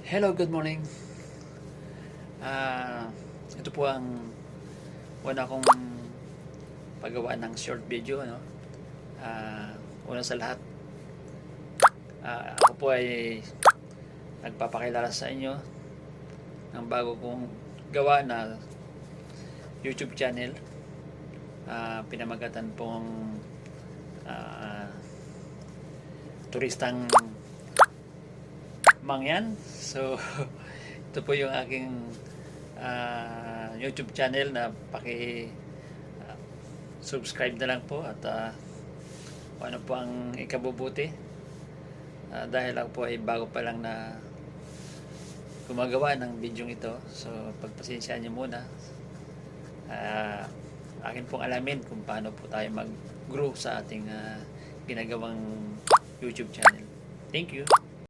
Hello, good morning. Ito po ang una kong paggawa ng short video, no? Una sa lahat, ako po ay nagpapakilala sa inyo ng bago kong gawa na YouTube channel. Pinamagatan pong turistang mangyan. So ito po yung aking YouTube channel na subscribe na lang po at kung ano po ang ikabubuti, dahil ako po ay bago pa lang na gumagawa ng video ito. So pagpasensyahan niyo muna. Akin pong alamin kung paano po tayo mag-grow sa ating ginagawang YouTube channel. Thank you.